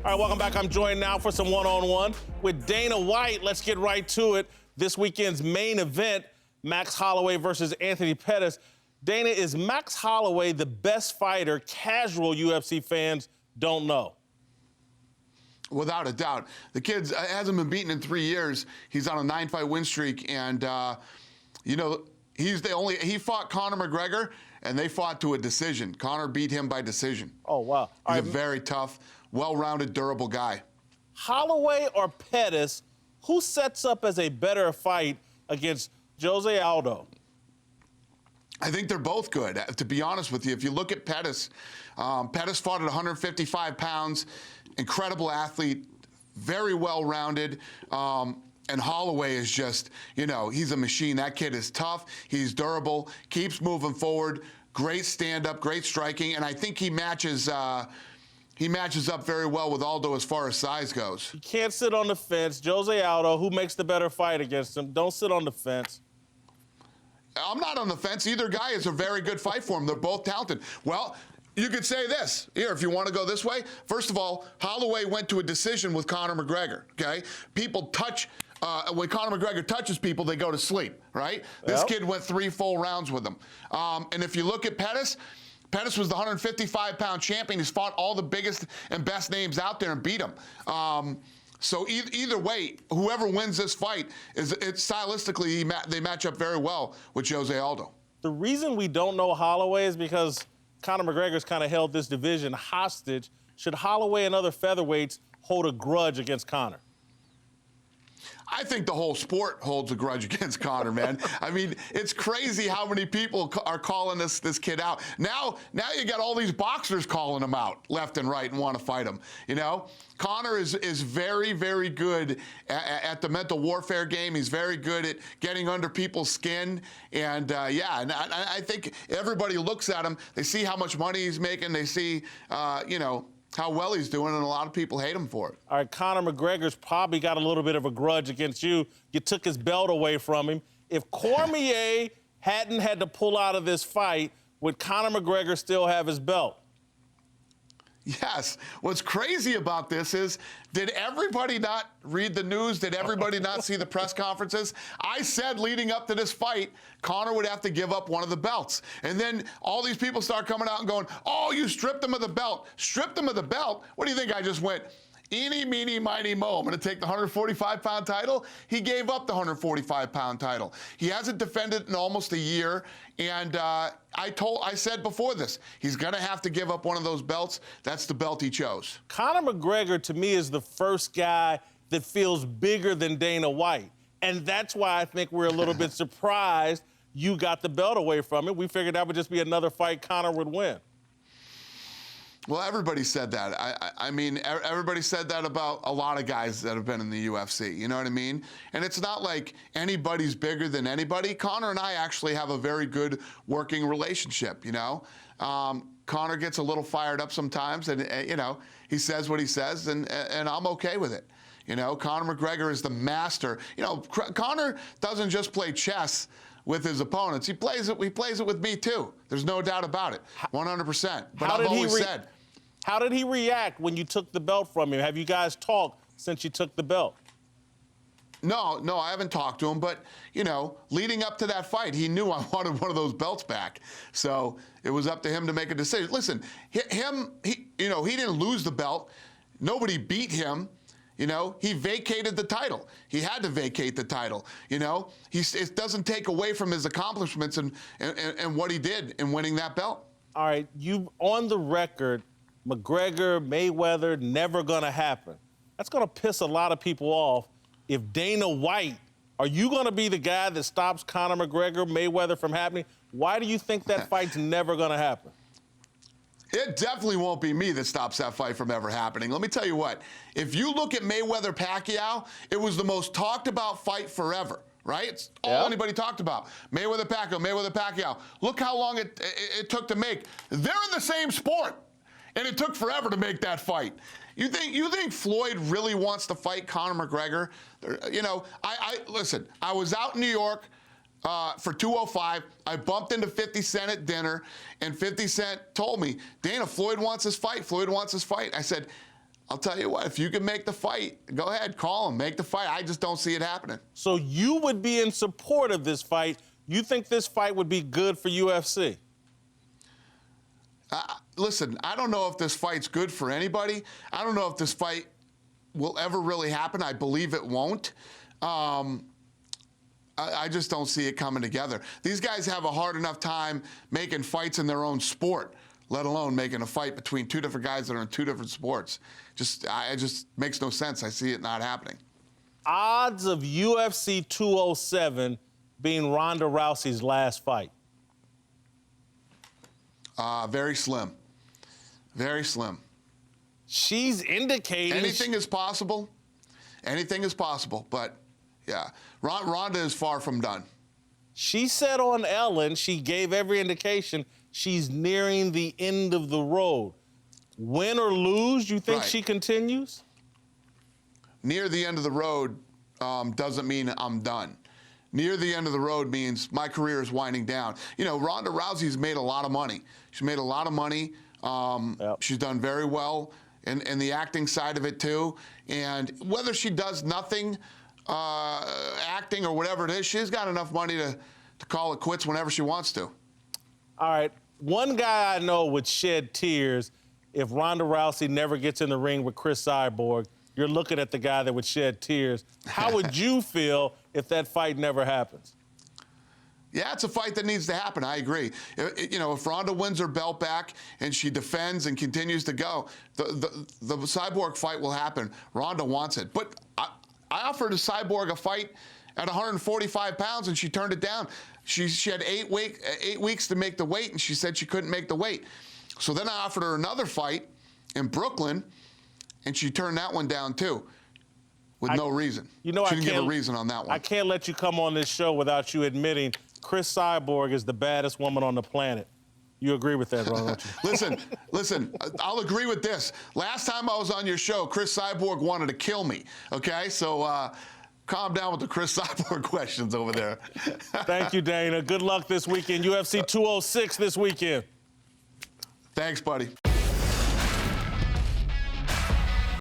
All right, welcome back. I'm joined now for some one-on-one with Dana White. Let's get right to it. This weekend's main event, Max Holloway versus Anthony Pettis. Dana, is Max Holloway the best fighter casual UFC fans don't know? Without a doubt. The kid hasn't been beaten in 3 years. He's on a 9-fight win streak, and you know, he fought Conor McGregor, and they fought to a decision. Conor beat him by decision. Oh, wow. He's a very tough, well-rounded, durable guy. Holloway or Pettis, who sets up as a better fight against Jose Aldo? I think they're both good, to be honest with you. If you look at Pettis, Pettis fought at 155 pounds, incredible athlete, very well-rounded. And Holloway is just, you know, he's a machine. That kid is tough. He's durable, keeps moving forward, great stand-up, great striking, and I think he matches up very well with Aldo as far as size goes. You can't sit on the fence. Jose Aldo, who makes the better fight against him? Don't sit on the fence. I'm not on the fence. Either guy is a very good fight for him. They're both talented. Well, you could say this. Here, if you want to go this way. First of all, Holloway went to a decision with Conor McGregor, okay? People touch, when Conor McGregor touches people, they go to sleep, right? This kid went 3 full rounds with him. And if you look at Pettis, Pettis was the 155-pound champion. He's fought all the biggest and best names out there and beat them. So either way, whoever wins this fight, stylistically, they match up very well with Jose Aldo. The reason we don't know Holloway is because Conor McGregor's kind of held this division hostage. Should Holloway and other featherweights hold a grudge against Conor? I think the whole sport holds a grudge against Conor, man. I mean, it's crazy how many people are calling this kid out. Now you got all these boxers calling him out left and right and want to fight him. You know, Conor is very, very good at the mental warfare game. He's very good at getting under people's skin. And and I think everybody looks at him. They see how much money he's making. They see, you know, how well he's doing, and a lot of people hate him for it. All right, Conor McGregor's probably got a little bit of a grudge against you. You took his belt away from him. If Cormier hadn't had to pull out of this fight, would Conor McGregor still have his belt? Yes. What's crazy about this is, did everybody not read the news? Did everybody not see the press conferences? I said leading up to this fight, Conor would have to give up one of the belts. And then all these people start coming out and going, oh, you stripped him of the belt. Stripped him of the belt? What do you think I just went? Eeny, meeny, miny, mo. I'm going to take the 145-pound title. He gave up the 145-pound title. He hasn't defended in almost a year, and I said before this, he's going to have to give up one of those belts. That's the belt he chose. Conor McGregor, to me, is the first guy that feels bigger than Dana White, and that's why I think we're a little bit surprised you got the belt away from him. We figured that would just be another fight Conor would win. Well, everybody said that. I mean, everybody said that about a lot of guys that have been in the UFC. You know what I mean? And it's not like anybody's bigger than anybody. Conor and I actually have a very good working relationship, you know? Conor gets a little fired up sometimes, and you know, he says what he says, and I'm okay with it. You know, Conor McGregor is the master. You know, Conor doesn't just play chess with his opponents. He plays it with me too. There's no doubt about it, 100%. But I've always said. How did he react when you took the belt from him? Have you guys talked since you took the belt? No, I haven't talked to him, but, you know, leading up to that fight, he knew I wanted one of those belts back. So it was up to him to make a decision. Listen, he didn't lose the belt. Nobody beat him. You know, he vacated the title. He had to vacate the title. You know, it doesn't take away from his accomplishments and what he did in winning that belt. All right, you on the record, McGregor, Mayweather, never gonna happen. That's gonna piss a lot of people off. If Dana White, are you gonna be the guy that stops Conor McGregor, Mayweather from happening? Why do you think that fight's never gonna happen? It definitely won't be me that stops that fight from ever happening. Let me tell you what, if you look at Mayweather-Pacquiao, it was the most talked about fight forever, right? It's all anybody talked about. Mayweather-Pacquiao. Look how long it took to make. They're in the same sport, and it took forever to make that fight. You think Floyd really wants to fight Conor McGregor? You know, listen, I was out in New York for 205. I bumped into 50 Cent at dinner, and 50 Cent told me, Dana, Floyd wants his fight. Floyd wants his fight. I said, I'll tell you what, if you can make the fight, go ahead, call him, make the fight. I just don't see it happening. So you would be in support of this fight. You think this fight would be good for UFC? Listen, I don't know if this fight's good for anybody. I don't know if this fight will ever really happen. I believe it won't. I just don't see it coming together. These guys have a hard enough time making fights in their own sport, let alone making a fight between two different guys that are in two different sports. It just makes no sense. I see it not happening. Odds of UFC 207 being Ronda Rousey's last fight? Very slim. Very slim. She's indicating... Anything is possible. Anything is possible, but yeah. Ronda is far from done. She said on Ellen, she gave every indication she's nearing the end of the road. Win or lose, you think she continues? Near the end of the road doesn't mean I'm done. Near the end of the road means my career is winding down. You know, Ronda Rousey's made a lot of money. She's made a lot of money. She's done very well in the acting side of it, too. And whether she does nothing acting or whatever it is, she's got enough money to call it quits whenever she wants to. All right. One guy I know would shed tears if Ronda Rousey never gets in the ring with Chris Cyborg. You're looking at the guy that would shed tears. How would you feel if that fight never happens? Yeah, it's a fight that needs to happen. I agree. You know, if Ronda wins her belt back and she defends and continues to go, the Cyborg fight will happen. Ronda wants it. But I offered a Cyborg a fight at 145 pounds, and she turned it down. She had 8 weeks to make the weight, and she said she couldn't make the weight. So then I offered her another fight in Brooklyn, and she turned that one down, too, with no reason. You know, she didn't give a reason on that one. I can't let you come on this show without you admitting Chris Cyborg is the baddest woman on the planet. You agree with that, Ron, don't you? Listen, I'll agree with this. Last time I was on your show, Chris Cyborg wanted to kill me, okay? So calm down with the Chris Cyborg questions over there. Thank you, Dana. Good luck this weekend. UFC 206 this weekend. Thanks, buddy.